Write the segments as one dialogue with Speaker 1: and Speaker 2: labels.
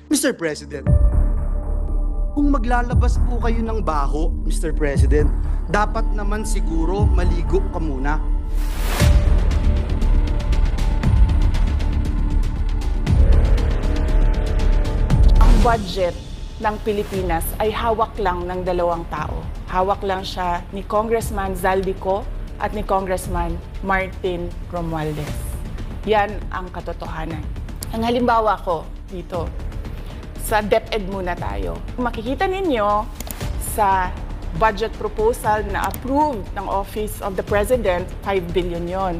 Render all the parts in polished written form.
Speaker 1: Mr. President, kung maglalabas po kayo ng baho, Mr. President, dapat naman siguro maligo ka muna.
Speaker 2: Ang budget ng Pilipinas ay hawak lang ng dalawang tao. Hawak lang siya ni Congressman Zaldico at ni Congressman Martin Romualdez. Yan ang katotohanan. Ang halimbawa ko dito, sa DepEd muna tayo. Makikita ninyo sa budget proposal na approved ng Office of the President, 5 billion yon.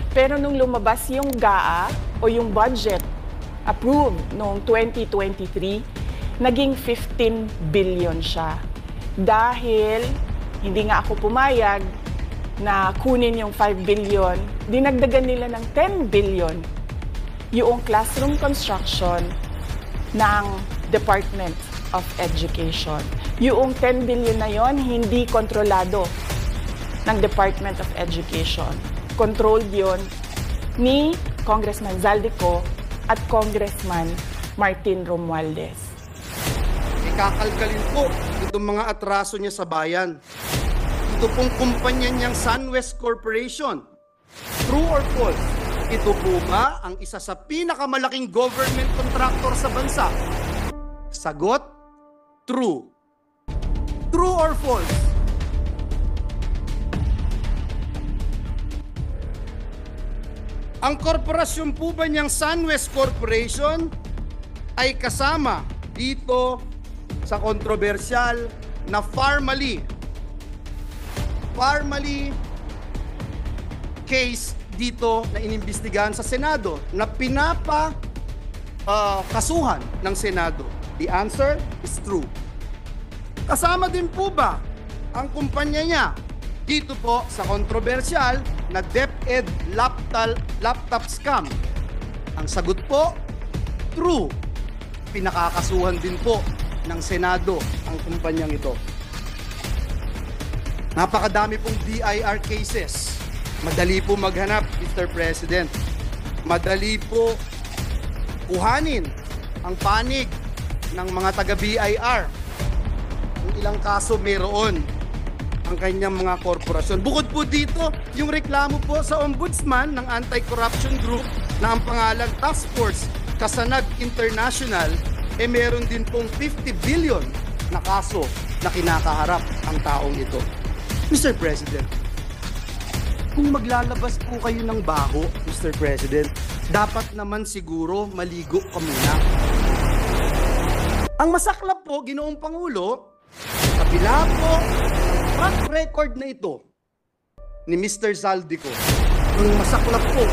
Speaker 2: Pero nung lumabas yung GAA o yung budget approved noong 2023, naging 15 billion siya. Dahil hindi nga ako pumayag na kunin yung 5 billion, dinagdagan nila ng 10 billion yung classroom construction ng Department of Education. Yung 10 billion na yon hindi kontrolado ng Department of Education. Controlled yon ni Congressman Zaldico at Congressman Martin Romualdez.
Speaker 1: Ikakalkalin po itong mga atraso niya sa bayan. Ito pong kumpanya niyang SunWest Corporation. True or false? Ito po ba ang isa sa pinakamalaking government contractor sa bansa? Sagot, true. True or false? Ang korporasyon po ba niyang SunWest Corporation ay kasama dito sa kontrobersyal na Farmally case dito na inimbestigahan sa Senado na kasuhan ng Senado? The answer is true. Kasama din po ba ang kumpanya niya dito po sa kontrobersyal na DepEd laptop scam? Ang sagot po, true. Pinakakasuhan din po ng Senado ang kumpanyang ito. Napakadami pong BIR cases. Madali po maghanap, Mr. President. Madali po kuhanin ang panig ng mga taga-BIR. Yung ilang kaso meron ang kanyang mga korporasyon. Bukod po dito, yung reklamo po sa Ombudsman ng Anti-Corruption Group na ang pangalan Task Force Kasanag International, meron din pong 50 billion na kaso na kinakaharap ang taong ito. Mr. President, kung maglalabas po kayo ng baho, Mr. President, dapat naman siguro maligo ka muna. Ang masaklap po, Ginoong Pangulo, kabila po ng track record na ito ni Mr. Zaldico, ang masaklap po,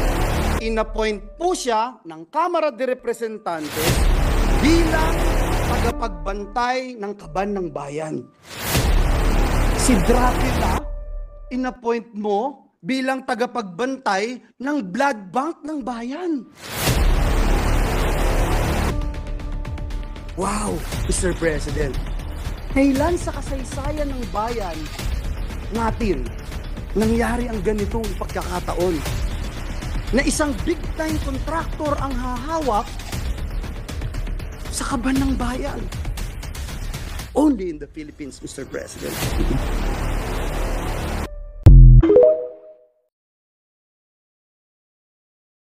Speaker 1: inappoint po siya ng Kamara de Representantes bilang tagapagbantay ng kaban ng bayan. Si Dracula, inappoint mo bilang tagapagbantay ng blood bank ng bayan. Wow, Mr. President. Kailan sa kasaysayan ng bayan natin nangyari ang ganitong pagkakataon na isang big-time contractor ang hahawak sa kaban ng bayan? Only in the Philippines, Mr. President.